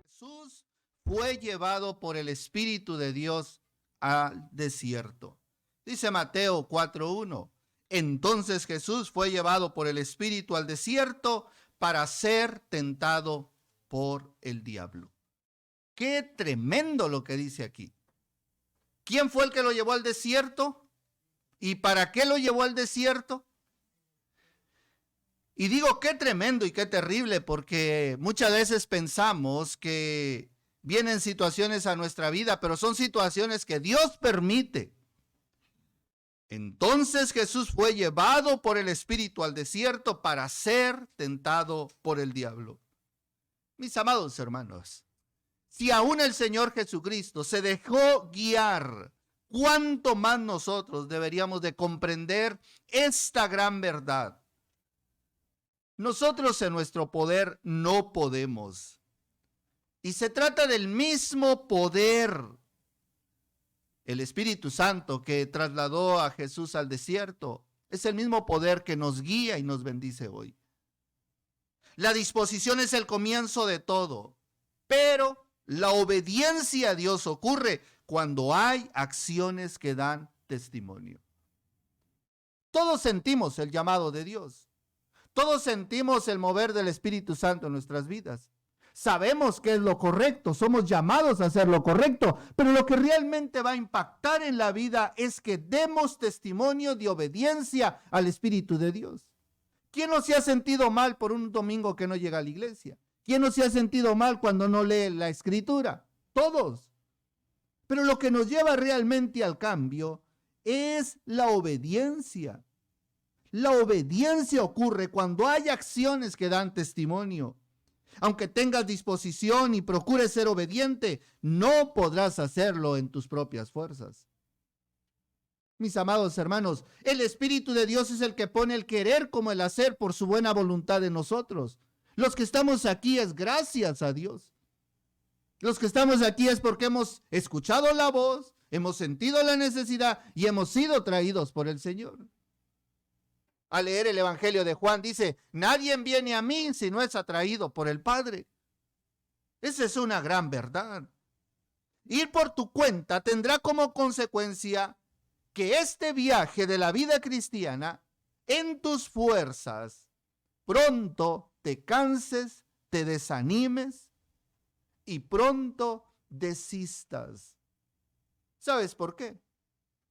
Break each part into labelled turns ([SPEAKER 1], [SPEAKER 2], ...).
[SPEAKER 1] Jesús fue llevado por el Espíritu de Dios al desierto. Dice Mateo 4:1. Entonces Jesús fue llevado por el Espíritu al desierto para ser tentado por el diablo. Qué tremendo lo que dice aquí. ¿Quién fue el que lo llevó al desierto? ¿Y para qué lo llevó al desierto? Y digo qué tremendo y qué terrible, porque muchas veces pensamos que vienen situaciones a nuestra vida, pero son situaciones que Dios permite. Entonces Jesús fue llevado por el Espíritu al desierto para ser tentado por el diablo. Mis amados hermanos, si aún el Señor Jesucristo se dejó guiar, ¿cuánto más nosotros deberíamos de comprender esta gran verdad? Nosotros en nuestro poder no podemos. Y se trata del mismo poder. El Espíritu Santo que trasladó a Jesús al desierto es el mismo poder que nos guía y nos bendice hoy. La disposición es el comienzo de todo, pero la obediencia a Dios ocurre cuando hay acciones que dan testimonio. Todos sentimos el llamado de Dios. Todos sentimos el mover del Espíritu Santo en nuestras vidas. Sabemos que es lo correcto, somos llamados a hacer lo correcto, pero lo que realmente va a impactar en la vida es que demos testimonio de obediencia al Espíritu de Dios. ¿Quién no se ha sentido mal por un domingo que no llega a la iglesia? ¿Quién no se ha sentido mal cuando no lee la Escritura? Todos. Pero lo que nos lleva realmente al cambio es la obediencia. La obediencia ocurre cuando hay acciones que dan testimonio. Aunque tengas disposición y procures ser obediente, no podrás hacerlo en tus propias fuerzas. Mis amados hermanos, el Espíritu de Dios es el que pone el querer como el hacer por su buena voluntad en nosotros. Los que estamos aquí es gracias a Dios. Los que estamos aquí es porque hemos escuchado la voz, hemos sentido la necesidad y hemos sido traídos por el Señor. Al leer el Evangelio de Juan dice, nadie viene a mí si no es atraído por el Padre. Esa es una gran verdad. Ir por tu cuenta tendrá como consecuencia que este viaje de la vida cristiana, en tus fuerzas, pronto te canses, te desanimes y pronto desistas. ¿Sabes por qué?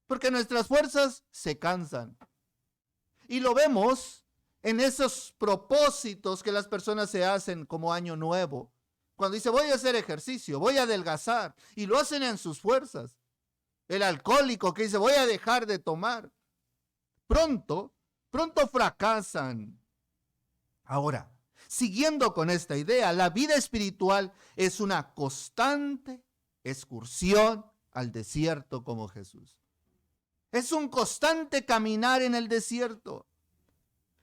[SPEAKER 1] Porque nuestras fuerzas se cansan. Y lo vemos en esos propósitos que las personas se hacen como año nuevo. Cuando dice, voy a hacer ejercicio, voy a adelgazar, y lo hacen en sus fuerzas. El alcohólico que dice, voy a dejar de tomar. Pronto fracasan. Ahora, siguiendo con esta idea, la vida espiritual es una constante excursión al desierto como Jesús. Es un constante caminar en el desierto.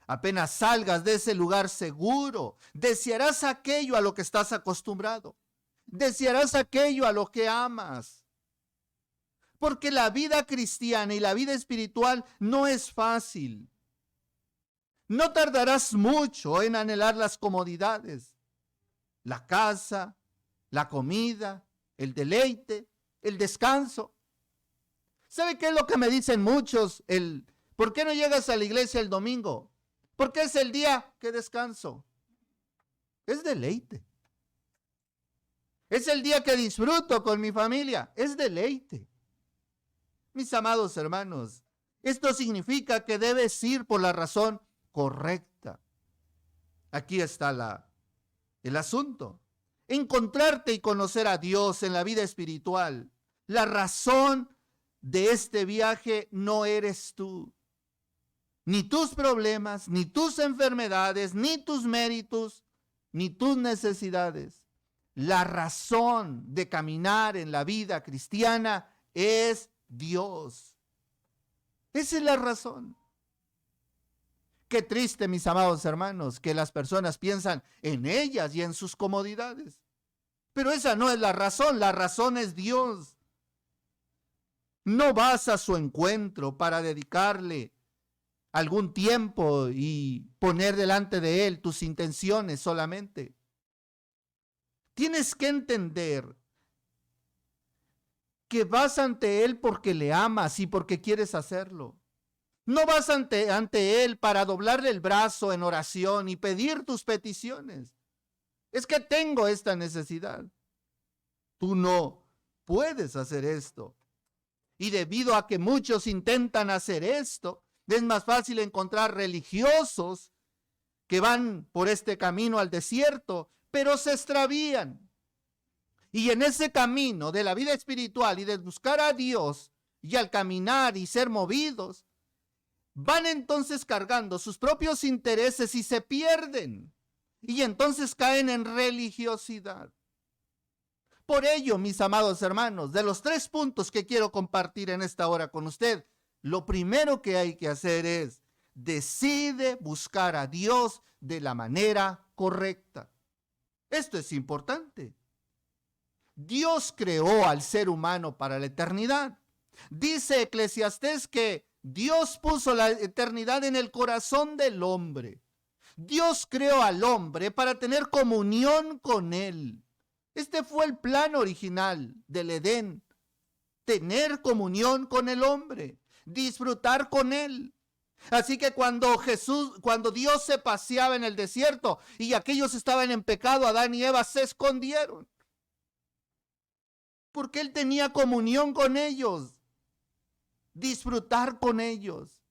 [SPEAKER 1] Apenas salgas de ese lugar seguro, desearás aquello a lo que estás acostumbrado. Desearás aquello a lo que amas. Porque la vida cristiana y la vida espiritual no es fácil. No tardarás mucho en anhelar las comodidades, la casa, la comida, el deleite, el descanso. ¿Sabe qué es lo que me dicen muchos? ¿Por qué no llegas a la iglesia el domingo? Porque es el día que descanso. Es deleite. Es el día que disfruto con mi familia. Es deleite. Mis amados hermanos, esto significa que debes ir por la razón correcta. Aquí está el asunto. Encontrarte y conocer a Dios en la vida espiritual. La razón de este viaje no eres tú. Ni tus problemas, ni tus enfermedades, ni tus méritos, ni tus necesidades. La razón de caminar en la vida cristiana es Dios. Esa es la razón. Qué triste, mis amados hermanos, que las personas piensan en ellas y en sus comodidades. Pero esa no es la razón es Dios. No vas a su encuentro para dedicarle algún tiempo y poner delante de él tus intenciones solamente. Tienes que entender que vas ante él porque le amas y porque quieres hacerlo. No vas ante él para doblarle el brazo en oración y pedir tus peticiones. Es que tengo esta necesidad. Tú no puedes hacer esto. Y debido a que muchos intentan hacer esto, es más fácil encontrar religiosos que van por este camino al desierto, pero se extravían. Y en ese camino de la vida espiritual y de buscar a Dios, y al caminar y ser movidos, van entonces cargando sus propios intereses y se pierden. Y entonces caen en religiosidad. Por ello, mis amados hermanos, de los 3 puntos que quiero compartir en esta hora con usted, lo primero que hay que hacer es decide buscar a Dios de la manera correcta. Esto es importante. Dios creó al ser humano para la eternidad. Dice Eclesiastés que Dios puso la eternidad en el corazón del hombre. Dios creó al hombre para tener comunión con él. Este fue el plan original del Edén. Tener comunión con el hombre, disfrutar con él. Así que cuando Dios se paseaba en el desierto y aquellos estaban en pecado, Adán y Eva se escondieron. Porque él tenía comunión con ellos, disfrutar con ellos.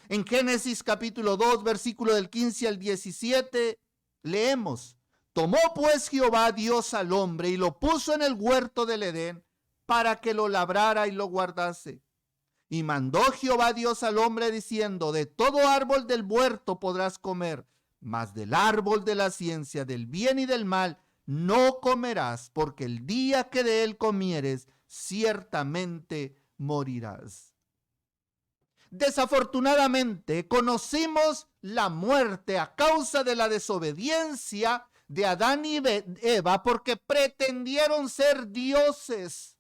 [SPEAKER 1] En Génesis capítulo 2, versículo del 15 al 17, leemos: tomó pues Jehová Dios al hombre y lo puso en el huerto del Edén para que lo labrara y lo guardase. Y mandó Jehová Dios al hombre diciendo: de todo árbol del huerto podrás comer, mas del árbol de la ciencia del bien y del mal no comerás, porque el día que de él comieres, ciertamente morirás. Desafortunadamente, conocimos la muerte a causa de la desobediencia de Adán y Eva porque pretendieron ser dioses.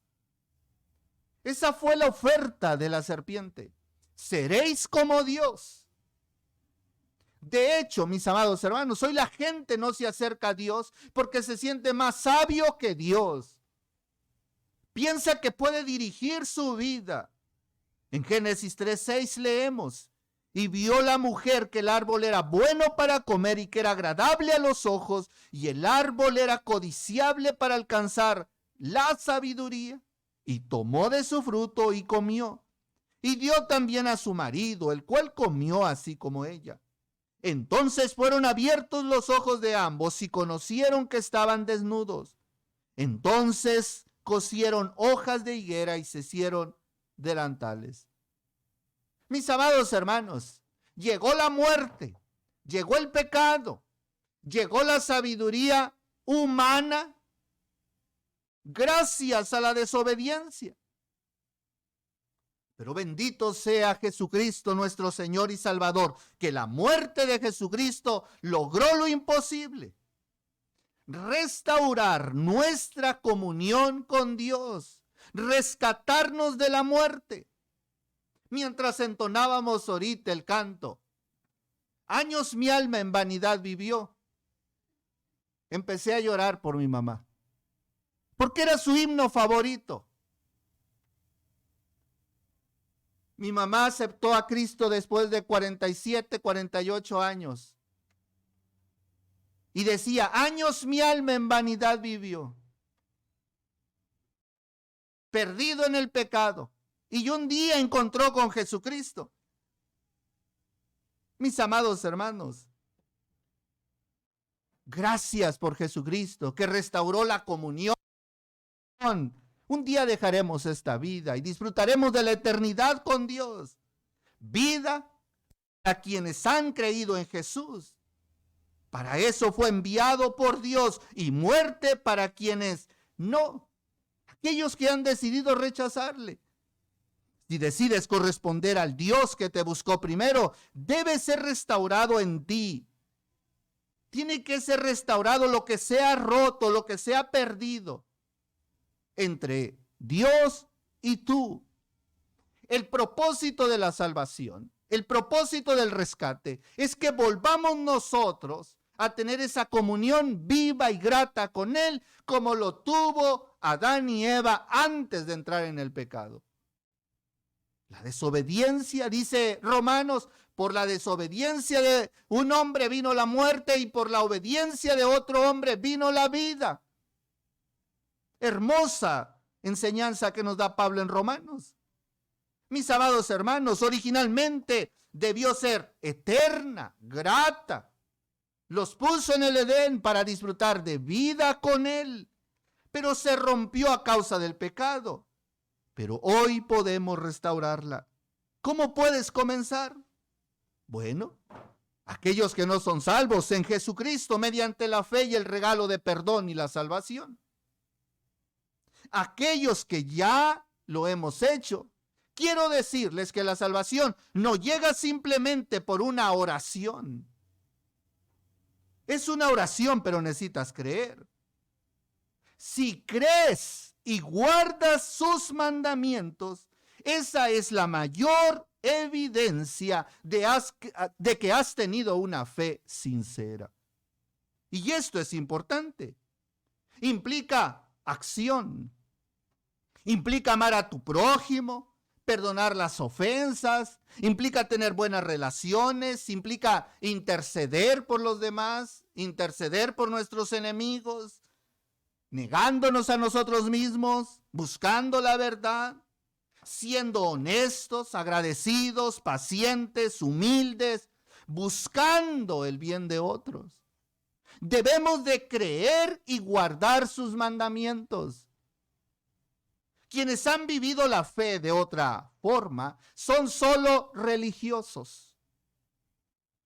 [SPEAKER 1] Esa fue la oferta de la serpiente. Seréis como Dios. De hecho, mis amados hermanos, hoy la gente no se acerca a Dios porque se siente más sabio que Dios. Piensa que puede dirigir su vida. En Génesis 3:6 leemos: y vio la mujer que el árbol era bueno para comer y que era agradable a los ojos, y el árbol era codiciable para alcanzar la sabiduría, y tomó de su fruto y comió, y dio también a su marido, el cual comió así como ella. Entonces fueron abiertos los ojos de ambos y conocieron que estaban desnudos. Entonces cosieron hojas de higuera y se hicieron delantales. Mis amados hermanos, llegó la muerte, llegó el pecado, llegó la sabiduría humana gracias a la desobediencia. Pero bendito sea Jesucristo, nuestro Señor y Salvador, que la muerte de Jesucristo logró lo imposible: restaurar nuestra comunión con Dios, rescatarnos de la muerte. Mientras entonábamos ahorita el canto, años mi alma en vanidad vivió, empecé a llorar por mi mamá, porque era su himno favorito. Mi mamá aceptó a Cristo después de 47, 48 años. Y decía: años mi alma en vanidad vivió, perdido en el pecado. Y un día encontró con Jesucristo. Mis amados hermanos, gracias por Jesucristo que restauró la comunión. Un día dejaremos esta vida y disfrutaremos de la eternidad con Dios. Vida a quienes han creído en Jesús. Para eso fue enviado por Dios, y muerte para quienes no, aquellos que han decidido rechazarle. Si decides corresponder al Dios que te buscó primero, debe ser restaurado en ti. Tiene que ser restaurado lo que sea roto, lo que sea perdido entre Dios y tú. el propósito de la salvación, el propósito del rescate, es que volvamos nosotros a tener esa comunión viva y grata con Él, como lo tuvo Adán y Eva antes de entrar en el pecado. La desobediencia, dice Romanos, por la desobediencia de un hombre vino la muerte y por la obediencia de otro hombre vino la vida. Hermosa enseñanza que nos da Pablo en Romanos. Mis amados hermanos, originalmente debió ser eterna, grata. Los puso en el Edén para disfrutar de vida con Él, pero se rompió a causa del pecado. Pero hoy podemos restaurarla. ¿Cómo puedes comenzar? Bueno, aquellos que no son salvos en Jesucristo mediante la fe y el regalo de perdón y la salvación. Aquellos que ya lo hemos hecho, quiero decirles que la salvación no llega simplemente por una oración. Es una oración, pero necesitas creer. Si crees y guardas sus mandamientos, esa es la mayor evidencia de que has tenido una fe sincera. Y esto es importante. Implica acción. Implica amar a tu prójimo, perdonar las ofensas, implica tener buenas relaciones, implica interceder por los demás, interceder por nuestros enemigos, negándonos a nosotros mismos, buscando la verdad, siendo honestos, agradecidos, pacientes, humildes, buscando el bien de otros. Debemos de creer y guardar sus mandamientos. Quienes han vivido la fe de otra forma son solo religiosos.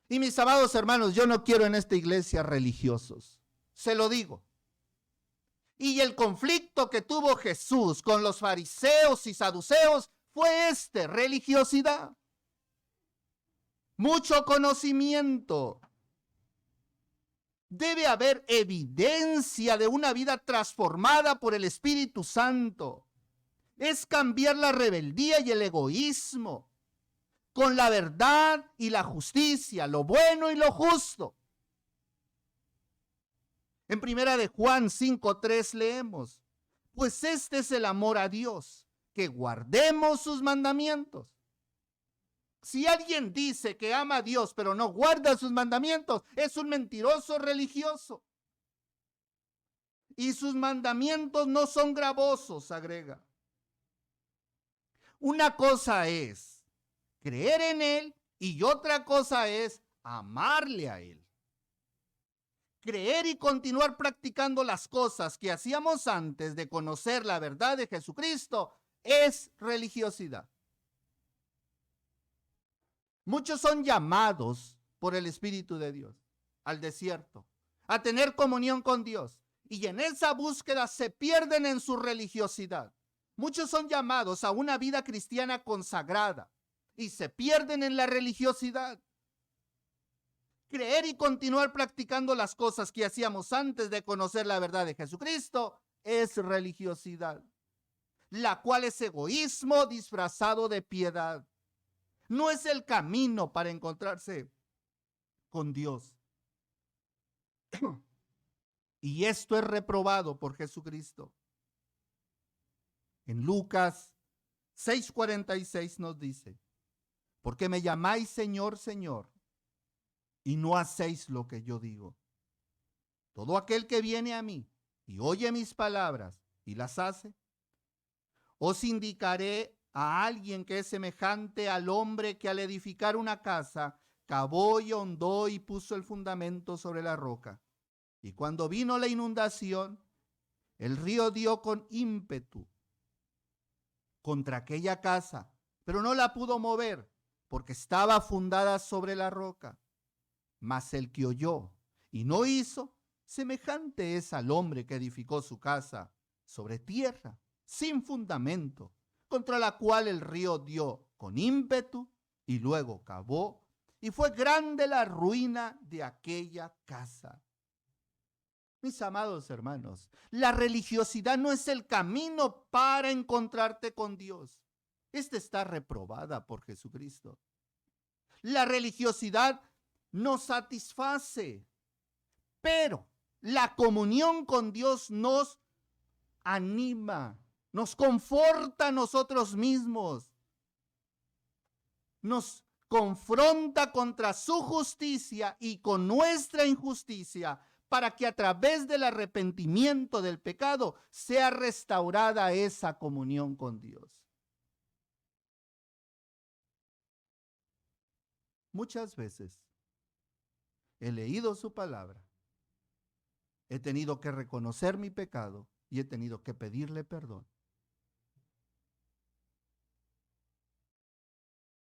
[SPEAKER 1] Y mis amados hermanos, yo no quiero en esta iglesia religiosos. Se lo digo. Y el conflicto que tuvo Jesús con los fariseos y saduceos fue religiosidad. Mucho conocimiento. Debe haber evidencia de una vida transformada por el Espíritu Santo. Es cambiar la rebeldía y el egoísmo con la verdad y la justicia, lo bueno y lo justo. En primera de Juan 5:3 leemos, pues este es el amor a Dios, que guardemos sus mandamientos. Si alguien dice que ama a Dios pero no guarda sus mandamientos, es un mentiroso religioso. Y sus mandamientos no son gravosos, agrega. Una cosa es creer en Él y otra cosa es amarle a Él. Creer y continuar practicando las cosas que hacíamos antes de conocer la verdad de Jesucristo es religiosidad. Muchos son llamados por el Espíritu de Dios al desierto, a tener comunión con Dios, y en esa búsqueda se pierden en su religiosidad. Muchos son llamados a una vida cristiana consagrada y se pierden en la religiosidad. Creer y continuar practicando las cosas que hacíamos antes de conocer la verdad de Jesucristo es religiosidad, la cual es egoísmo disfrazado de piedad. No es el camino para encontrarse con Dios. Y esto es reprobado por Jesucristo. En Lucas 6:46 nos dice, ¿por qué me llamáis Señor, Señor, y no hacéis lo que yo digo? Todo aquel que viene a mí y oye mis palabras y las hace, os indicaré a alguien que es semejante al hombre que al edificar una casa, cavó y hondó y puso el fundamento sobre la roca. Y cuando vino la inundación, el río dio con ímpetu contra aquella casa, pero no la pudo mover, porque estaba fundada sobre la roca. Mas el que oyó y no hizo, semejante es al hombre que edificó su casa sobre tierra, sin fundamento, contra la cual el río dio con ímpetu y luego cavó, y fue grande la ruina de aquella casa. Mis amados hermanos, la religiosidad no es el camino para encontrarte con Dios. esta está reprobada por Jesucristo. La religiosidad nos satisface, pero la comunión con Dios nos anima, nos conforta a nosotros mismos, nos confronta contra su justicia y con nuestra injusticia, para que a través del arrepentimiento del pecado sea restaurada esa comunión con Dios. Muchas veces he leído su palabra, he tenido que reconocer mi pecado y he tenido que pedirle perdón.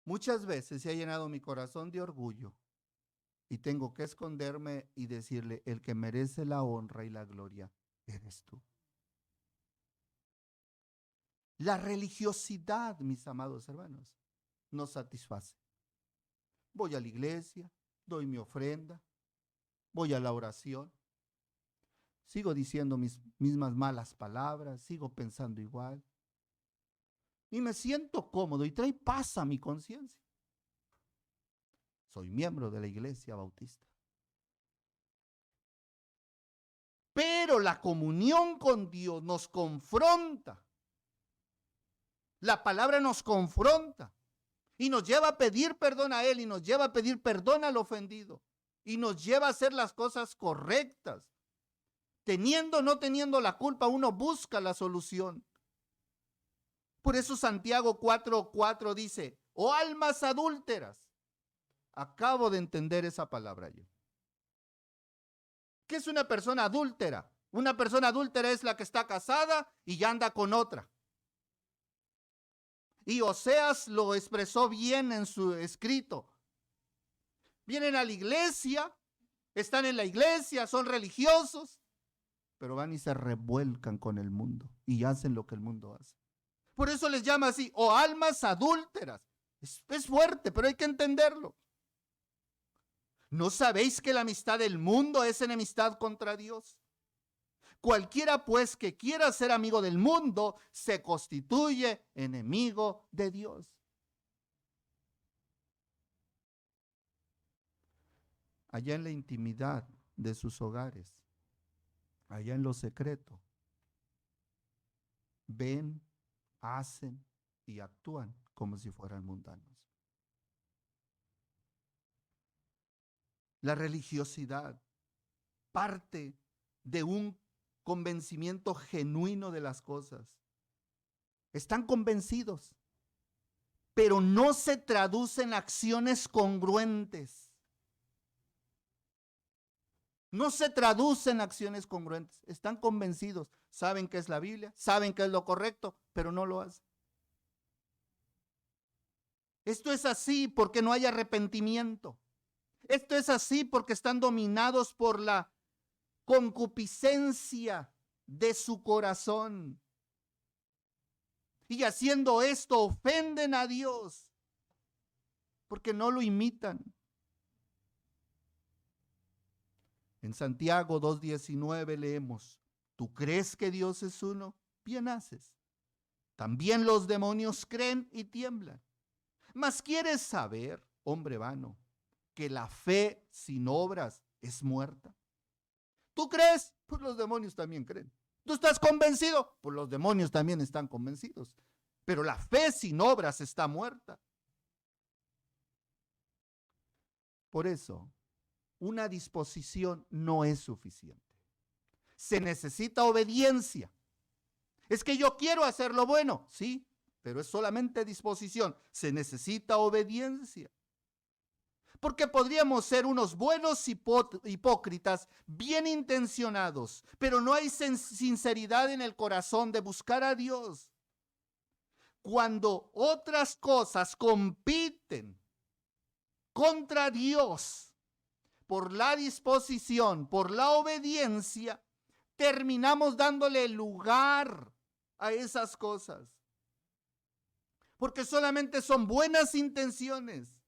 [SPEAKER 1] Muchas veces se ha llenado mi corazón de orgullo y tengo que esconderme y decirle: el que merece la honra y la gloria eres tú. La religiosidad, mis amados hermanos, nos satisface. Voy a la iglesia, doy mi ofrenda, voy a la oración, sigo diciendo mis mismas malas palabras, sigo pensando igual, y me siento cómodo y trae paz a mi conciencia. Soy miembro de la Iglesia Bautista. Pero la comunión con Dios nos confronta. La palabra nos confronta y nos lleva a pedir perdón a Él, y nos lleva a pedir perdón al ofendido, y nos lleva a hacer las cosas correctas. Teniendo o no teniendo la culpa, uno busca la solución. Por eso Santiago 4:4 dice: oh almas adúlteras. Acabo de entender esa palabra yo. ¿Qué es una persona adúltera? Una persona adúltera es la que está casada y ya anda con otra. Y Oseas lo expresó bien en su escrito. Vienen a la iglesia, están en la iglesia, son religiosos, pero van y se revuelcan con el mundo y hacen lo que el mundo hace. Por eso les llama así: oh almas adúlteras. Es fuerte, pero hay que entenderlo. ¿No sabéis que la amistad del mundo es enemistad contra Dios? Cualquiera pues que quiera ser amigo del mundo se constituye enemigo de Dios. Allá en la intimidad de sus hogares, allá en lo secreto, ven, hacen y actúan como si fueran mundanos. La religiosidad parte de un convencimiento genuino de las cosas. Están convencidos, pero no se traduce en acciones congruentes. No se traduce en acciones congruentes. Están convencidos, saben que es la Biblia, saben que es lo correcto, pero no lo hacen. Esto es así porque no hay arrepentimiento. Esto es así porque están dominados por la concupiscencia de su corazón. Y haciendo esto ofenden a Dios porque no lo imitan. En Santiago 2:19 leemos: ¿tú crees que Dios es uno? Bien haces. También los demonios creen y tiemblan. Mas ¿quieres saber, hombre vano, que la fe sin obras es muerta? ¿Tú crees? Pues los demonios también creen. ¿Tú estás convencido? Pues los demonios también están convencidos. Pero la fe sin obras está muerta. Por eso, una disposición no es suficiente. Se necesita obediencia. Es que yo quiero hacer lo bueno, sí, pero es solamente disposición. Se necesita obediencia. Porque podríamos ser unos buenos hipócritas, bien intencionados, pero no hay sinceridad en el corazón de buscar a Dios. Cuando otras cosas compiten contra Dios por la disposición, por la obediencia, terminamos dándole lugar a esas cosas. Porque solamente son buenas intenciones.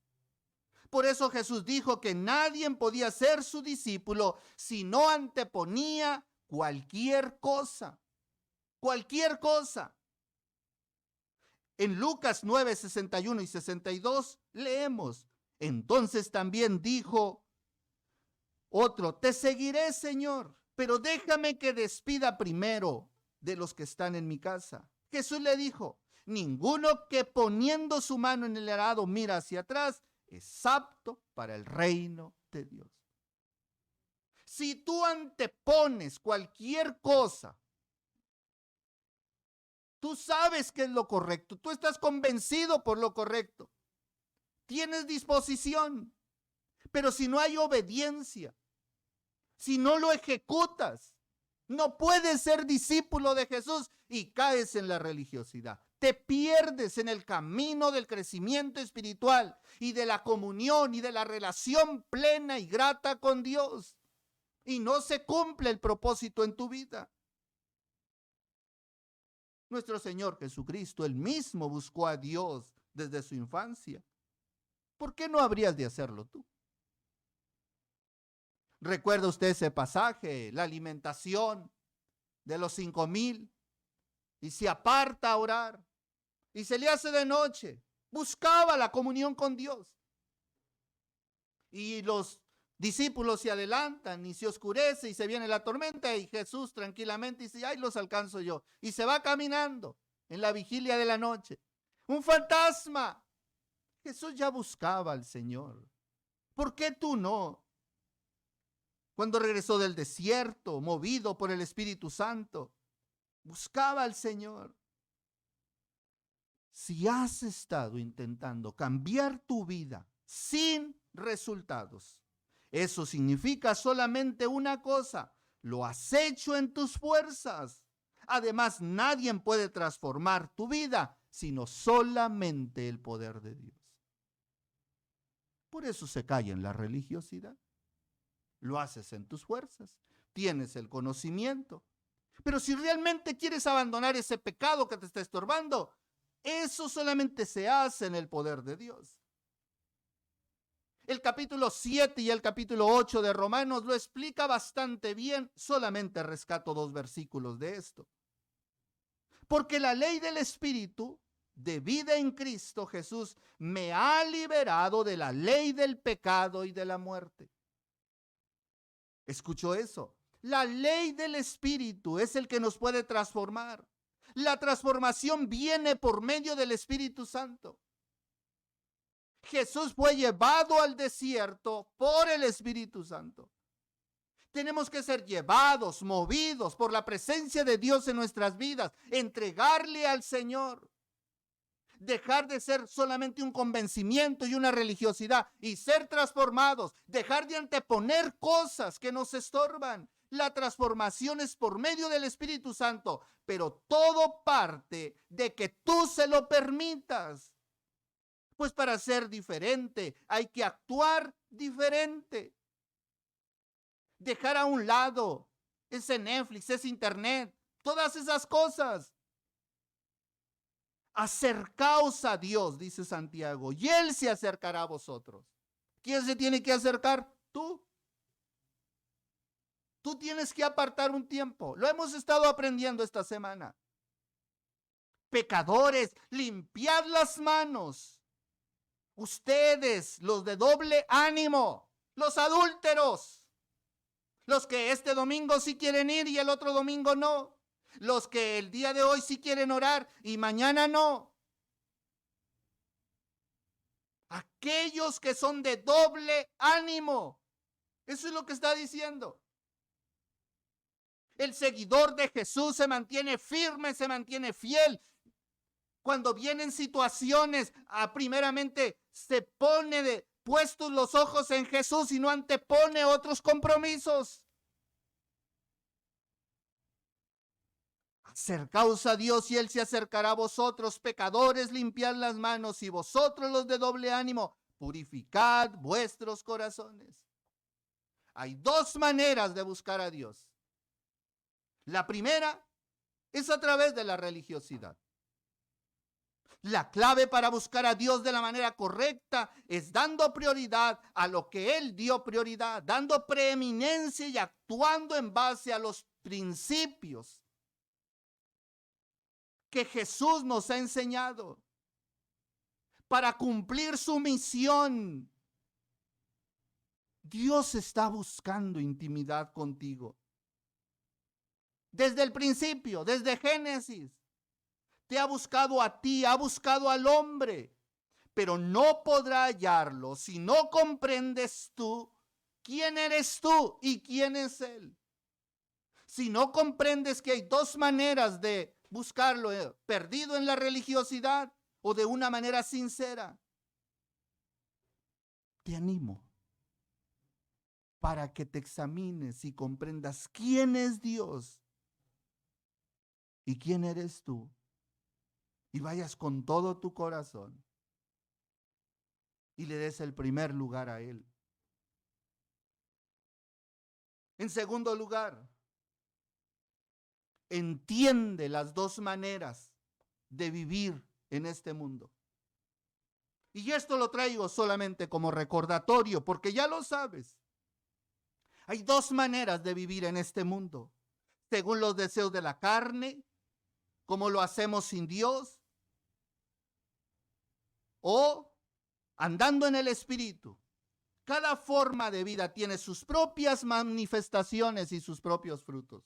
[SPEAKER 1] Por eso Jesús dijo que nadie podía ser su discípulo si no anteponía cualquier cosa. Cualquier cosa. En Lucas 9, 61 y 62 leemos: entonces también dijo otro: te seguiré, Señor, pero déjame que despida primero de los que están en mi casa. Jesús le dijo: ninguno que poniendo su mano en el arado mira hacia atrás es apto para el reino de Dios. Si tú antepones cualquier cosa, tú sabes que es lo correcto, tú estás convencido por lo correcto, tienes disposición, pero si no hay obediencia, si no lo ejecutas, no puedes ser discípulo de Jesús y caes en la religiosidad. Te pierdes en el camino del crecimiento espiritual y de la comunión y de la relación plena y grata con Dios. Y no se cumple el propósito en tu vida. Nuestro Señor Jesucristo, él mismo buscó a Dios desde su infancia. ¿Por qué no habrías de hacerlo tú? ¿Recuerda usted ese pasaje? La alimentación de los 5,000, y se aparta a orar y se le hace de noche. Buscaba la comunión con Dios. Y los discípulos se adelantan y se oscurece y se viene la tormenta y Jesús tranquilamente dice: ay, los alcanzo yo. Y se va caminando en la vigilia de la noche. Un fantasma. Jesús ya buscaba al Señor. ¿Por qué tú no? Cuando regresó del desierto, movido por el Espíritu Santo, buscaba al Señor. Si has estado intentando cambiar tu vida sin resultados, eso significa solamente una cosa: lo has hecho en tus fuerzas. Además, nadie puede transformar tu vida sino solamente el poder de Dios. Por eso se cae en la religiosidad. Lo haces en tus fuerzas, tienes el conocimiento, pero si realmente quieres abandonar ese pecado que te está estorbando, eso solamente se hace en el poder de Dios. El capítulo 7 y el capítulo 8 de Romanos lo explica bastante bien. Solamente rescato 2 versículos de esto. Porque la ley del Espíritu de vida en Cristo Jesús me ha liberado de la ley del pecado y de la muerte. ¿Escuchó eso? La ley del Espíritu es el que nos puede transformar. La transformación viene por medio del Espíritu Santo. Jesús fue llevado al desierto por el Espíritu Santo. Tenemos que ser llevados, movidos por la presencia de Dios en nuestras vidas, entregarle al Señor. Dejar de ser solamente un convencimiento y una religiosidad y ser transformados, dejar de anteponer cosas que nos estorban. La transformación es por medio del Espíritu Santo, pero todo parte de que tú se lo permitas. Pues para ser diferente hay que actuar diferente. Dejar a un lado ese Netflix, ese internet, todas esas cosas. Acercaos a Dios, dice Santiago, y Él se acercará a vosotros. ¿Quién se tiene que acercar? Tú. Tú tienes que apartar un tiempo. Lo hemos estado aprendiendo esta semana. Pecadores, limpiad las manos. Ustedes, los de doble ánimo, los adúlteros, los que este domingo sí quieren ir y el otro domingo no. Los que el día de hoy sí quieren orar y mañana no. Aquellos que son de doble ánimo. Eso es lo que está diciendo. El seguidor de Jesús se mantiene firme, se mantiene fiel. Cuando vienen situaciones, primeramente se pone puestos los ojos en Jesús y no antepone otros compromisos. Acercaos a Dios y Él se acercará a vosotros. Pecadores, limpiad las manos, y vosotros los de doble ánimo, purificad vuestros corazones. Hay 2 maneras de buscar a Dios. La primera es a través de la religiosidad. La clave para buscar a Dios de la manera correcta es dando prioridad a lo que Él dio prioridad, dando preeminencia y actuando en base a los principios que Jesús nos ha enseñado. para cumplir su misión. Dios está buscando intimidad contigo. Desde el principio, desde Génesis, te ha buscado a ti, ha buscado al hombre, pero no podrá hallarlo si no comprendes tú quién eres tú y quién es Él. Si no comprendes que hay dos maneras de buscarlo, perdido en la religiosidad o de una manera sincera, te animo para que te examines y comprendas quién es Dios y quién eres tú, y vayas con todo tu corazón y le des el primer lugar a Él. En segundo lugar, entiende las dos maneras de vivir en este mundo. Y esto lo traigo solamente como recordatorio, porque ya lo sabes. Hay dos maneras de vivir en este mundo, según los deseos de la carne, como lo hacemos sin Dios, o andando en el Espíritu. Cada forma de vida tiene sus propias manifestaciones y sus propios frutos.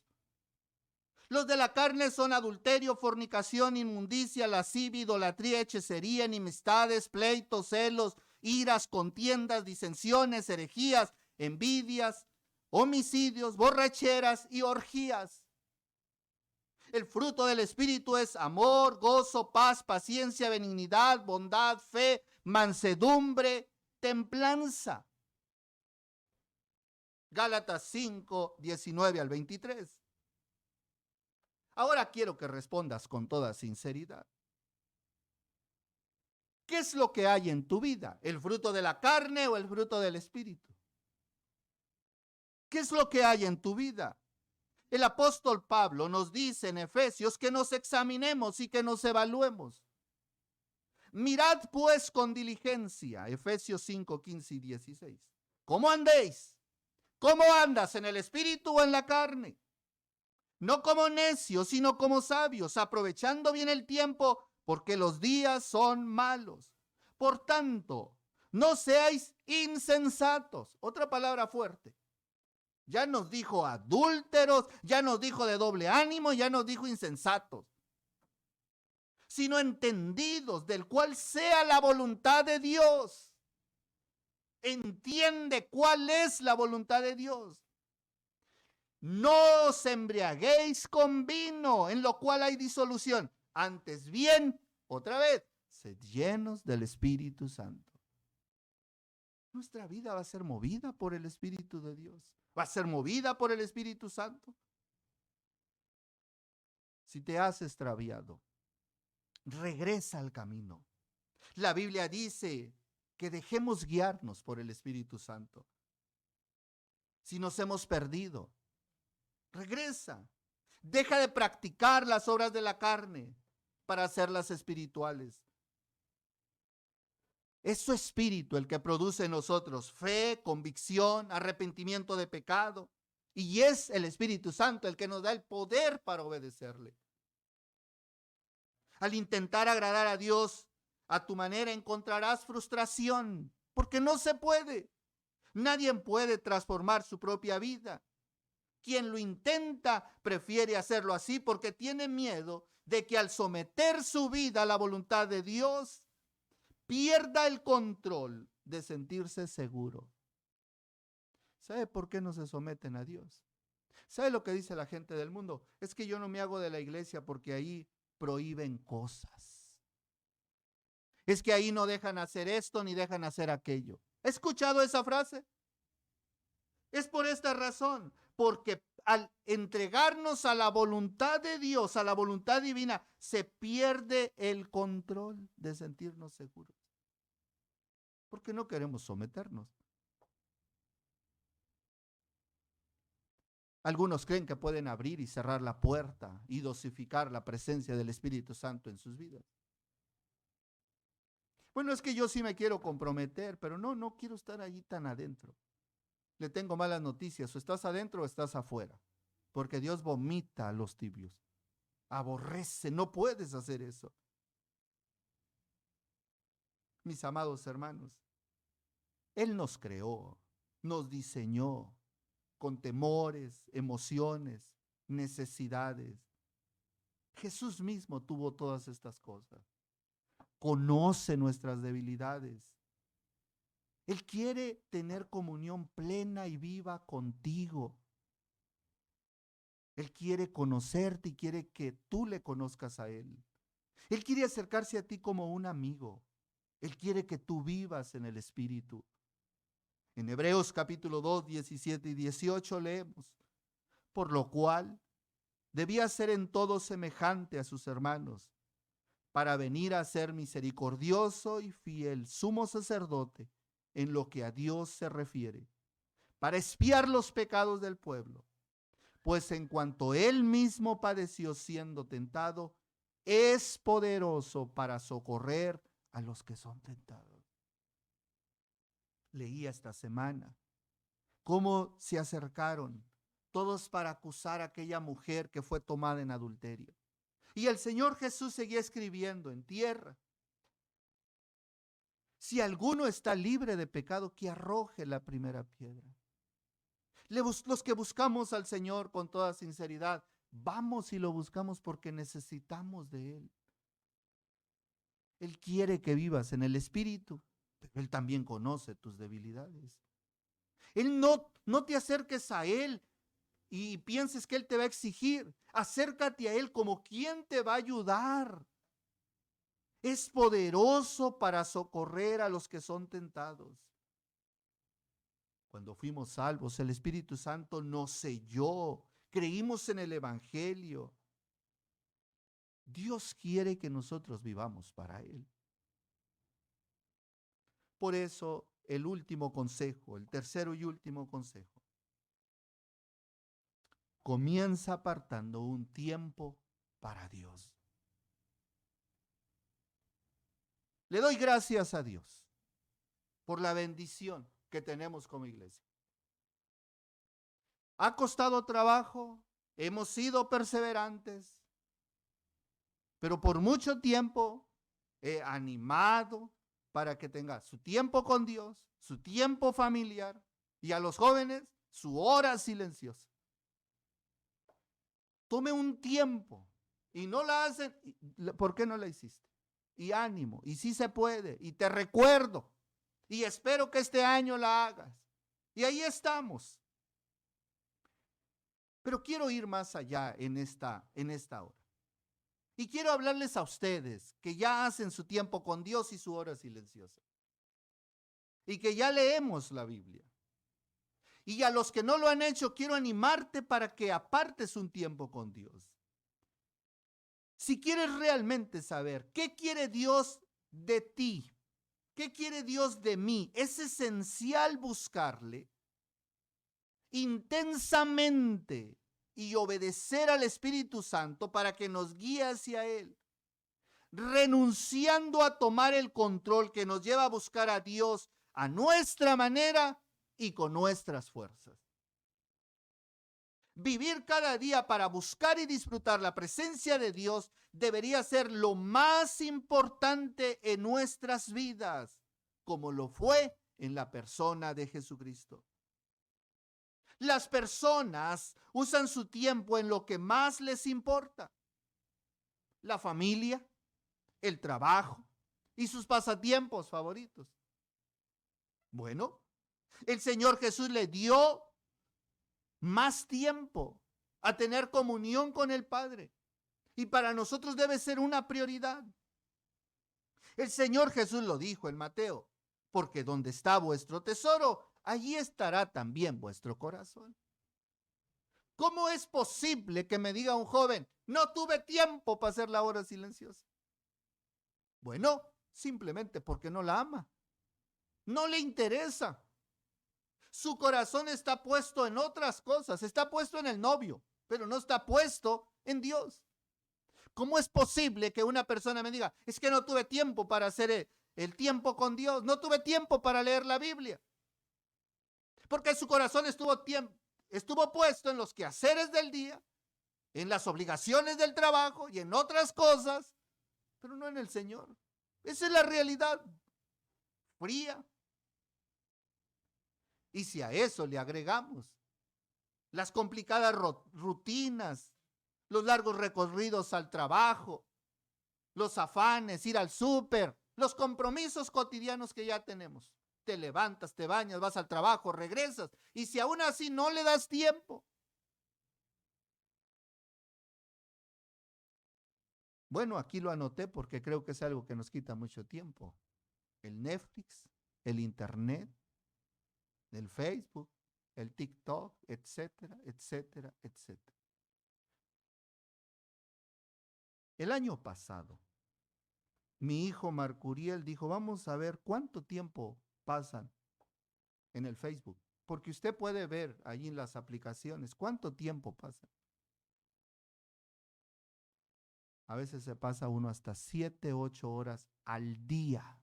[SPEAKER 1] Los de la carne son adulterio, fornicación, inmundicia, lascivia, idolatría, hechicería, enemistades, pleitos, celos, iras, contiendas, disensiones, herejías, envidias, homicidios, borracheras y orgías. El fruto del Espíritu es amor, gozo, paz, paciencia, benignidad, bondad, fe, mansedumbre, templanza. Gálatas 5, 19 al 23. Ahora quiero que respondas con toda sinceridad. ¿Qué es lo que hay en tu vida? ¿El fruto de la carne o el fruto del Espíritu? ¿Qué es lo que hay en tu vida? El apóstol Pablo nos dice en Efesios que nos examinemos y que nos evaluemos. Mirad pues con diligencia, Efesios 5, 15 y 16. ¿Cómo andéis? ¿Cómo andas, en el Espíritu o en la carne? No como necios, sino como sabios, aprovechando bien el tiempo, porque los días son malos. Por tanto, no seáis insensatos. Otra palabra fuerte. Ya nos dijo adúlteros, ya nos dijo de doble ánimo, ya nos dijo insensatos. Sino entendidos, del cual sea la voluntad de Dios. Entiende cuál es la voluntad de Dios. No os embriaguéis con vino, en lo cual hay disolución. Antes bien, otra vez, sed llenos del Espíritu Santo. Nuestra vida va a ser movida por el Espíritu de Dios. Va a ser movida por el Espíritu Santo. Si te has extraviado, regresa al camino. La Biblia dice que dejemos guiarnos por el Espíritu Santo. Si nos hemos perdido, regresa. Deja de practicar las obras de la carne para hacerlas espirituales. Es su Espíritu el que produce en nosotros fe, convicción, arrepentimiento de pecado. Y es el Espíritu Santo el que nos da el poder para obedecerle. Al intentar agradar a Dios a tu manera encontrarás frustración, porque no se puede. Nadie puede transformar su propia vida. Quien lo intenta prefiere hacerlo así porque tiene miedo de que al someter su vida a la voluntad de Dios, pierda el control de sentirse seguro. ¿Sabe por qué no se someten a Dios? ¿Sabe lo que dice la gente del mundo? Es que yo no me hago de la iglesia porque ahí prohíben cosas. Es que ahí no dejan hacer esto ni dejan hacer aquello. ¿Has escuchado esa frase? Es por esta razón, porque al entregarnos a la voluntad de Dios, a la voluntad divina, se pierde el control de sentirnos seguros. Porque no queremos someternos. Algunos creen que pueden abrir y cerrar la puerta y dosificar la presencia del Espíritu Santo en sus vidas. Bueno, es que yo sí me quiero comprometer, pero no quiero estar allí tan adentro. Le tengo malas noticias, o estás adentro o estás afuera, porque Dios vomita a los tibios, aborrece, no puedes hacer eso. mis amados hermanos. Él nos creó, nos diseñó con temores, emociones, necesidades. Jesús mismo tuvo todas estas cosas. Conoce nuestras debilidades. Él quiere tener comunión plena y viva contigo. Él quiere conocerte y quiere que tú le conozcas a Él. Él quiere acercarse a ti como un amigo. Él quiere que tú vivas en el Espíritu. En Hebreos capítulo 2, 17 y 18 leemos: por lo cual debía ser en todo semejante a sus hermanos, para venir a ser misericordioso y fiel sumo sacerdote en lo que a Dios se refiere, para expiar los pecados del pueblo, pues en cuanto él mismo padeció siendo tentado, es poderoso para socorrer a los que son tentados. Leía esta semana cómo se acercaron todos para acusar a aquella mujer que fue tomada en adulterio. Y el Señor Jesús seguía escribiendo en tierra: si alguno está libre de pecado, que arroje la primera piedra. Los que buscamos al Señor con toda sinceridad, vamos y lo buscamos porque necesitamos de Él. Él quiere que vivas en el Espíritu, pero Él también conoce tus debilidades. Él no te acerques a Él y pienses que Él te va a exigir. Acércate a Él como quien te va a ayudar. Es poderoso para socorrer a los que son tentados. Cuando fuimos salvos, el Espíritu Santo nos selló. Creímos en el Evangelio. Dios quiere que nosotros vivamos para Él. Por eso, el último consejo, el tercero y último consejo: comienza apartando un tiempo para Dios. Le doy gracias a Dios por la bendición que tenemos como iglesia. Ha costado trabajo, hemos sido perseverantes, pero por mucho tiempo he animado para que tenga su tiempo con Dios, su tiempo familiar, y a los jóvenes su hora silenciosa. Tome un tiempo y no la hacen. ¿Por qué no la hiciste? Y ánimo, y sí se puede, y te recuerdo, y espero que este año la hagas. Y ahí estamos. Pero quiero ir más allá en esta hora. Y quiero hablarles a ustedes que ya hacen su tiempo con Dios y su hora silenciosa. Y que ya leemos la Biblia. Y a los que no lo han hecho, quiero animarte para que apartes un tiempo con Dios. Si quieres realmente saber qué quiere Dios de ti, qué quiere Dios de mí, es esencial buscarle intensamente y obedecer al Espíritu Santo para que nos guíe hacia Él, renunciando a tomar el control que nos lleva a buscar a Dios a nuestra manera y con nuestras fuerzas. Vivir cada día para buscar y disfrutar la presencia de Dios debería ser lo más importante en nuestras vidas, como lo fue en la persona de Jesucristo. Las personas usan su tiempo en lo que más les importa: la familia, el trabajo y sus pasatiempos favoritos. Bueno, el Señor Jesús le dio más tiempo a tener comunión con el Padre, y para nosotros debe ser una prioridad. El Señor Jesús lo dijo en Mateo: porque donde está vuestro tesoro, allí estará también vuestro corazón. ¿Cómo es posible que me diga un joven: no tuve tiempo para hacer la hora silenciosa? Bueno, simplemente porque no la ama, no le interesa. Su corazón está puesto en otras cosas, está puesto en el novio, pero no está puesto en Dios. ¿Cómo es posible que una persona me diga: es que no tuve tiempo para hacer el tiempo con Dios, no tuve tiempo para leer la Biblia? Porque su corazón estuvo puesto en los quehaceres del día, en las obligaciones del trabajo y en otras cosas, pero no en el Señor. Esa es la realidad. fría. Y si a eso le agregamos las complicadas rutinas, los largos recorridos al trabajo, los afanes, ir al súper, los compromisos cotidianos que ya tenemos. Te levantas, te bañas, vas al trabajo, regresas. Y si aún así no le das tiempo. Bueno, aquí lo anoté porque creo que es algo que nos quita mucho tiempo. El Netflix, el Internet, el Facebook, el TikTok, etcétera, etcétera, etcétera. El año pasado, mi hijo Marcuriel dijo, vamos a ver cuánto tiempo pasan en el Facebook, porque usted puede ver ahí en las aplicaciones cuánto tiempo pasa. A veces se pasa uno hasta 7, 8 horas al día.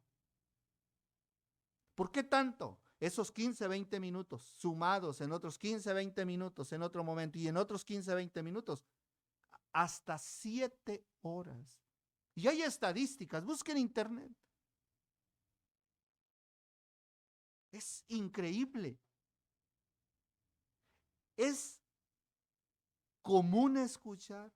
[SPEAKER 1] ¿Por qué tanto? Esos 15, 20 minutos sumados en otros 15, 20 minutos en otro momento y en otros 15, 20 minutos, hasta 7 horas. Y hay estadísticas, busquen en internet. Es increíble. Es común escuchar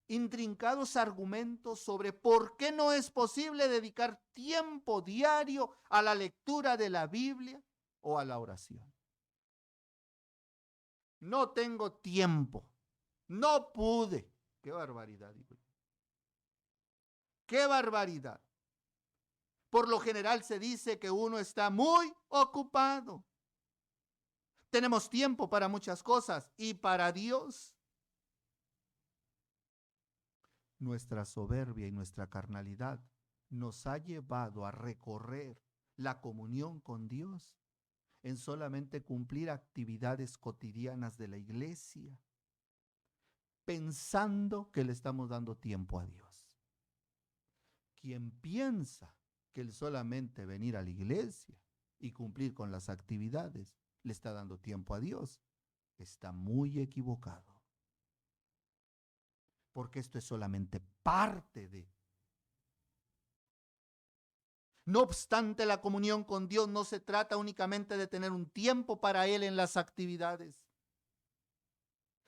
[SPEAKER 1] intrincados argumentos sobre por qué no es posible dedicar tiempo diario a la lectura de la Biblia o a la oración. No tengo tiempo, no pude. Qué barbaridad, digo yo. Qué barbaridad. Por lo general se dice que uno está muy ocupado. Tenemos tiempo para muchas cosas y para Dios. Nuestra soberbia y nuestra carnalidad nos ha llevado a recorrer la comunión con Dios en solamente cumplir actividades cotidianas de la iglesia, pensando que le estamos dando tiempo a Dios. Quien piensa que el solamente venir a la iglesia y cumplir con las actividades le está dando tiempo a Dios, está muy equivocado. Porque esto es solamente parte de. No obstante, la comunión con Dios no se trata únicamente de tener un tiempo para Él en las actividades.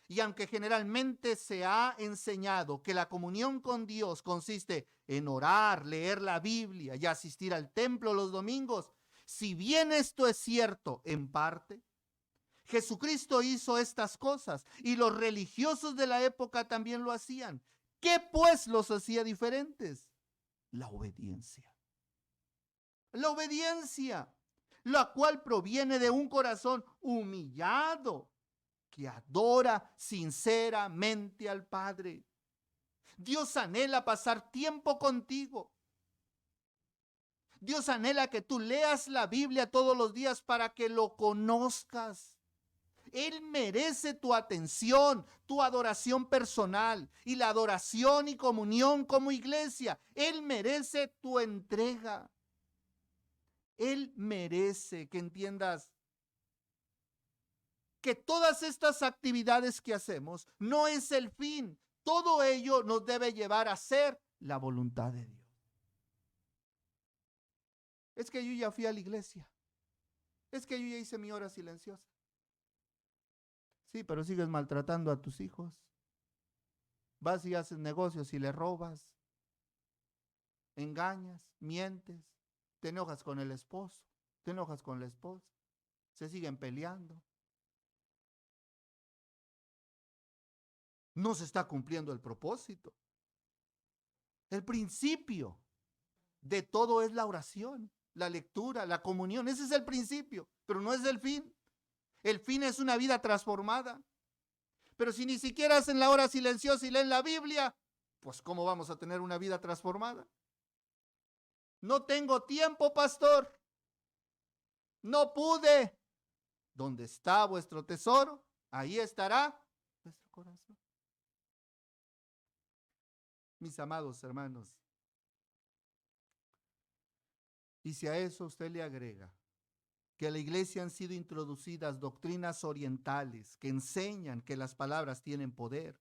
[SPEAKER 1] Y aunque generalmente se ha enseñado que la comunión con Dios consiste en orar, leer la Biblia y asistir al templo los domingos, si bien esto es cierto en parte, Jesucristo hizo estas cosas y los religiosos de la época también lo hacían. ¿Qué pues los hacía diferentes? La obediencia. La obediencia, la cual proviene de un corazón humillado que adora sinceramente al Padre. Dios anhela pasar tiempo contigo. Dios anhela que tú leas la Biblia todos los días para que lo conozcas. Él merece tu atención, tu adoración personal y la adoración y comunión como iglesia. Él merece tu entrega. Él merece que entiendas que todas estas actividades que hacemos no es el fin. Todo ello nos debe llevar a hacer la voluntad de Dios. Es que yo ya fui a la iglesia. Es que yo ya hice mi hora silenciosa. Sí, pero sigues maltratando a tus hijos. Vas y haces negocios y le robas. Engañas, mientes, te enojas con el esposo, te enojas con la esposa. Se siguen peleando. No se está cumpliendo el propósito. El principio de todo es la oración, la lectura, la comunión. Ese es el principio, pero no es el fin. El fin es una vida transformada. Pero si ni siquiera hacen la hora silenciosa y leen la Biblia, pues ¿cómo vamos a tener una vida transformada? No tengo tiempo, pastor. No pude. ¿Dónde está vuestro tesoro? Ahí estará vuestro corazón. Mis amados hermanos, y si a eso usted le agrega que a la iglesia han sido introducidas doctrinas orientales que enseñan que las palabras tienen poder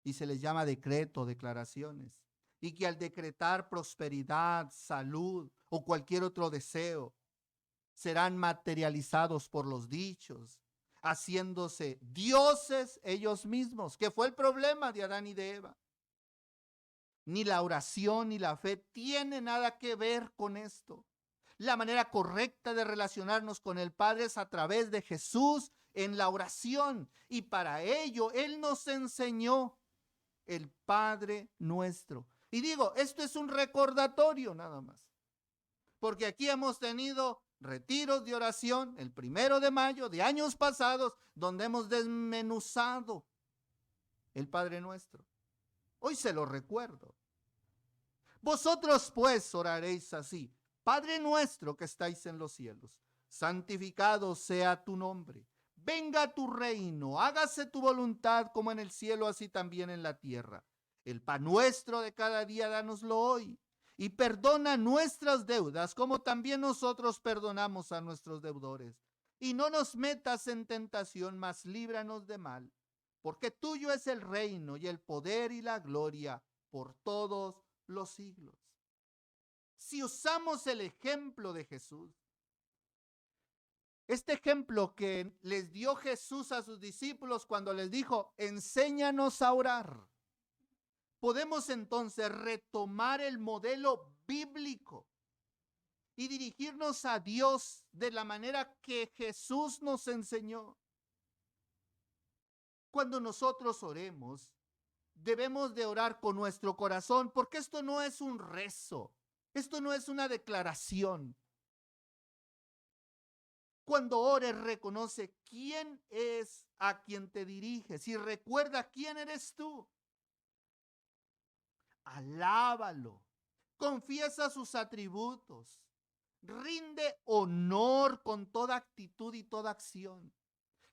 [SPEAKER 1] y se les llama decreto, declaraciones, y que al decretar prosperidad, salud o cualquier otro deseo serán materializados por los dichos, haciéndose dioses ellos mismos, que fue el problema de Adán y de Eva. Ni la oración ni la fe tiene nada que ver con esto. La manera correcta de relacionarnos con el Padre es a través de Jesús en la oración. Y para ello Él nos enseñó el Padre Nuestro. Y digo, esto es un recordatorio nada más. Porque aquí hemos tenido retiros de oración el 1 de mayo de años pasados, donde hemos desmenuzado el Padre Nuestro. Hoy se lo recuerdo. Vosotros pues oraréis así: Padre nuestro que estáis en los cielos, santificado sea tu nombre. Venga tu reino, hágase tu voluntad como en el cielo, así también en la tierra. El pan nuestro de cada día, dánoslo hoy. Y perdona nuestras deudas, como también nosotros perdonamos a nuestros deudores. Y no nos metas en tentación, mas líbranos de mal. Porque tuyo es el reino y el poder y la gloria por todos los siglos. Si usamos el ejemplo de Jesús, este ejemplo que les dio Jesús a sus discípulos cuando les dijo, enséñanos a orar, podemos entonces retomar el modelo bíblico y dirigirnos a Dios de la manera que Jesús nos enseñó. Cuando nosotros oremos, debemos de orar con nuestro corazón, porque esto no es un rezo, esto no es una declaración. Cuando ores, reconoce quién es a quien te diriges y recuerda quién eres tú. Alábalo, confiesa sus atributos, rinde honor con toda actitud y toda acción.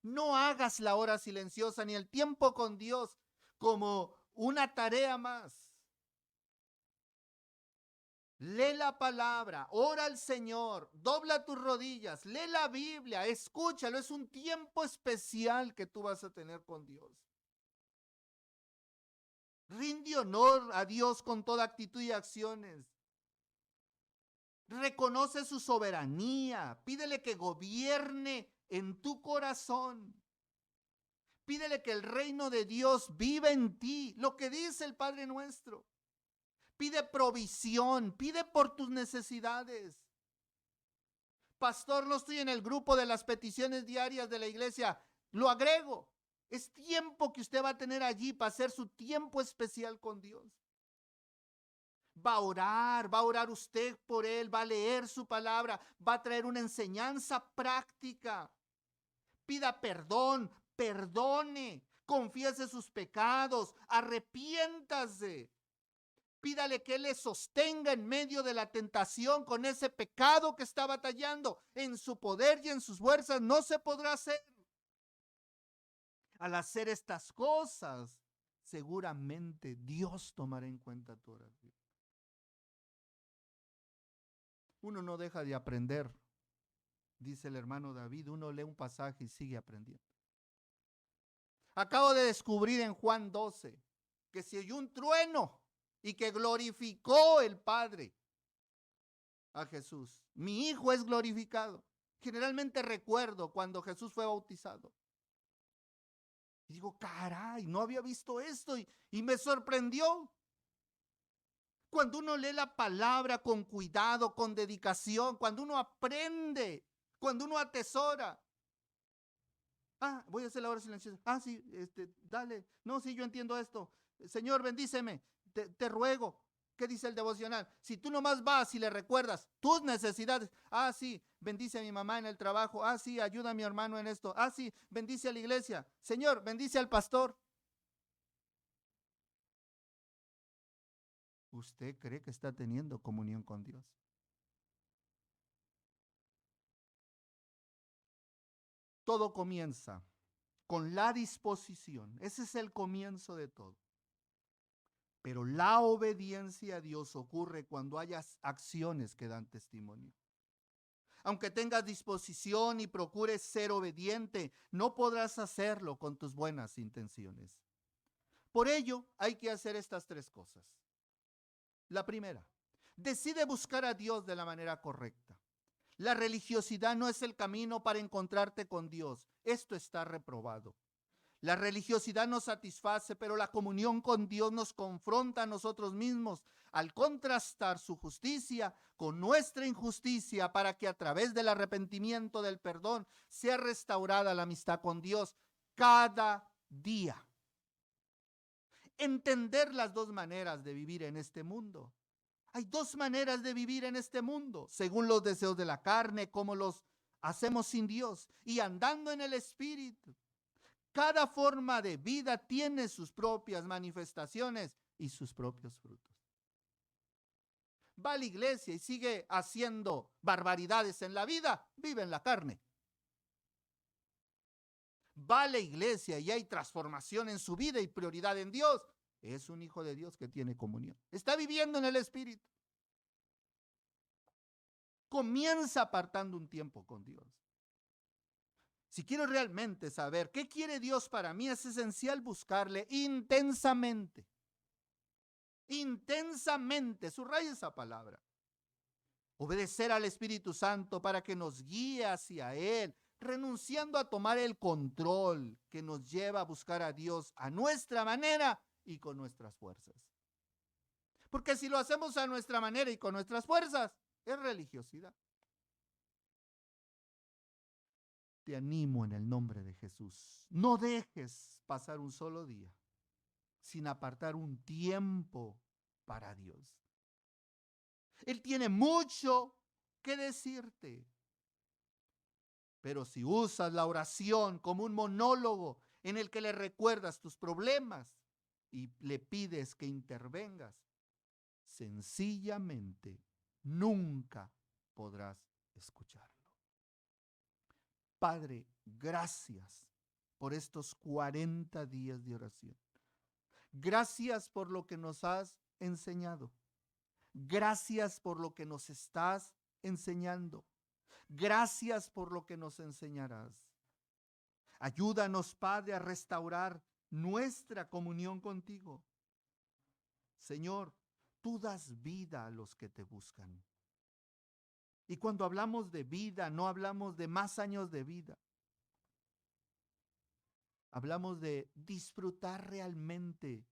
[SPEAKER 1] No hagas la hora silenciosa ni el tiempo con Dios como una tarea más. Lee la palabra, ora al Señor, dobla tus rodillas, lee la Biblia, escúchalo. Es un tiempo especial que tú vas a tener con Dios. Rinde honor a Dios con toda actitud y acciones. Reconoce su soberanía. Pídele que gobierne en tu corazón. Pídele que el reino de Dios viva en ti. Lo que dice el Padre Nuestro. Pide provisión, pide por tus necesidades. Pastor, no estoy en el grupo de las peticiones diarias de la iglesia. Lo agrego. Es tiempo que usted va a tener allí para hacer su tiempo especial con Dios. Va a orar usted por él, va a leer su palabra, va a traer una enseñanza práctica. Pida perdón, perdone, confiese sus pecados, arrepiéntase. Pídale que Él le sostenga en medio de la tentación con ese pecado que está batallando. En su poder y en sus fuerzas no se podrá hacer. Al hacer estas cosas, seguramente Dios tomará en cuenta tu oración. Uno no deja de aprender, dice el hermano David. Uno lee un pasaje y sigue aprendiendo. Acabo de descubrir en Juan 12 que se oyó un trueno y que glorificó el Padre a Jesús. Mi Hijo es glorificado. Generalmente recuerdo cuando Jesús fue bautizado. Y digo, caray, no había visto esto y me sorprendió. Cuando uno lee la palabra con cuidado, con dedicación, cuando uno aprende, cuando uno atesora. Voy a hacer la hora silenciosa. Sí, dale. No, sí, yo entiendo esto. Señor, bendíceme. Te ruego. ¿Qué dice el devocional? Si tú nomás vas y le recuerdas tus necesidades. Sí, bendice a mi mamá en el trabajo. Sí, ayuda a mi hermano en esto. Sí, bendice a la iglesia. Señor, bendice al pastor. ¿Usted cree que está teniendo comunión con Dios? Todo comienza con la disposición. Ese es el comienzo de todo. Pero la obediencia a Dios ocurre cuando hayas acciones que dan testimonio. Aunque tengas disposición y procures ser obediente, no podrás hacerlo con tus buenas intenciones. Por ello, hay que hacer estas tres cosas. La primera, Decide buscar a Dios de la manera correcta. La religiosidad no es el camino para encontrarte con Dios. Esto está reprobado. La religiosidad nos satisface, pero la comunión con Dios nos confronta a nosotros mismos al contrastar su justicia con nuestra injusticia, para que a través del arrepentimiento, del perdón, sea restaurada la amistad con Dios cada día. Entender las dos maneras de vivir en este mundo. Hay dos maneras de vivir en este mundo, según los deseos de la carne, como los hacemos sin Dios, y andando en el Espíritu. Cada forma de vida tiene sus propias manifestaciones y sus propios frutos. Va a la iglesia y sigue haciendo barbaridades en la vida, vive en la carne. Va a la iglesia y hay transformación en su vida y prioridad en Dios, es un hijo de Dios que tiene comunión. Está viviendo en el Espíritu. Comienza apartando un tiempo con Dios. Si quiero realmente saber qué quiere Dios para mí, es esencial buscarle intensamente. Intensamente, subraya esa palabra. Obedecer al Espíritu Santo para que nos guíe hacia Él, renunciando a tomar el control que nos lleva a buscar a Dios a nuestra manera y con nuestras fuerzas. Porque si lo hacemos a nuestra manera y con nuestras fuerzas, es religiosidad. Te animo en el nombre de Jesús. No dejes pasar un solo día sin apartar un tiempo para Dios. Él tiene mucho que decirte. Pero si usas la oración como un monólogo en el que le recuerdas tus problemas y le pides que intervengas, sencillamente nunca podrás escucharlo. Padre, gracias por estos 40 días de oración. Gracias por lo que nos has enseñado. Gracias por lo que nos estás enseñando. Gracias por lo que nos enseñarás. Ayúdanos, Padre, a restaurar nuestra comunión contigo. Señor, tú das vida a los que te buscan. Y cuando hablamos de vida, no hablamos de más años de vida. Hablamos de disfrutar realmente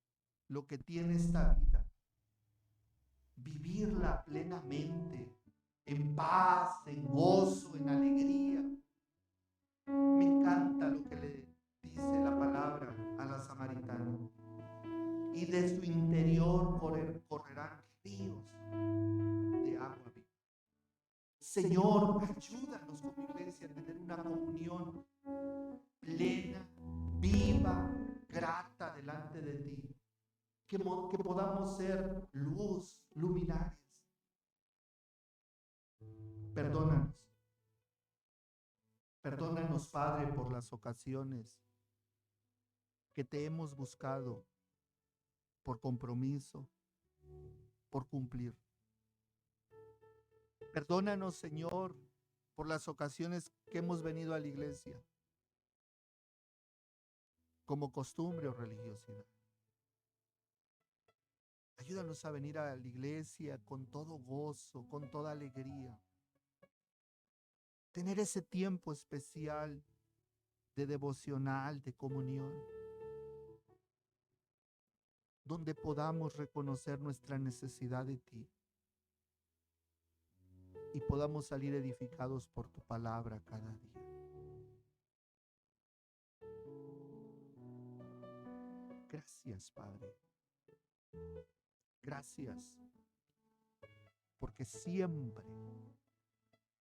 [SPEAKER 1] lo que tiene esta vida. Vivirla plenamente, en paz, en gozo, en alegría. Me encanta lo que le dice la palabra a la samaritana. Y de su interior correrán ríos de agua viva. Señor, ayúdanos como iglesia a tener una comunión plena, viva, grata delante de ti. Que podamos ser luz, luminares. Perdónanos. Perdónanos, Padre, por las ocasiones que te hemos buscado por compromiso, por cumplir. Perdónanos, Señor, por las ocasiones que hemos venido a la iglesia como costumbre o religiosidad. Ayúdanos a venir a la iglesia con todo gozo, con toda alegría. Tener ese tiempo especial de devocional, de comunión, donde podamos reconocer nuestra necesidad de ti y podamos salir edificados por tu palabra cada día. Gracias, Padre. Gracias, porque siempre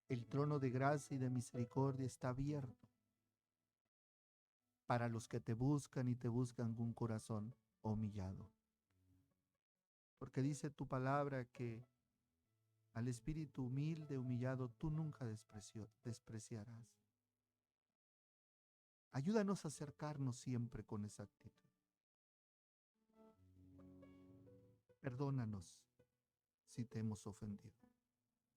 [SPEAKER 1] el trono de gracia y de misericordia está abierto para los que te buscan y te buscan con un corazón humillado. Porque dice tu palabra que al espíritu humilde, humillado, tú nunca despreciarás. Ayúdanos a acercarnos siempre con esa actitud. Perdónanos si te hemos ofendido.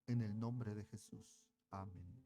[SPEAKER 1] En el nombre de Jesús. Amén.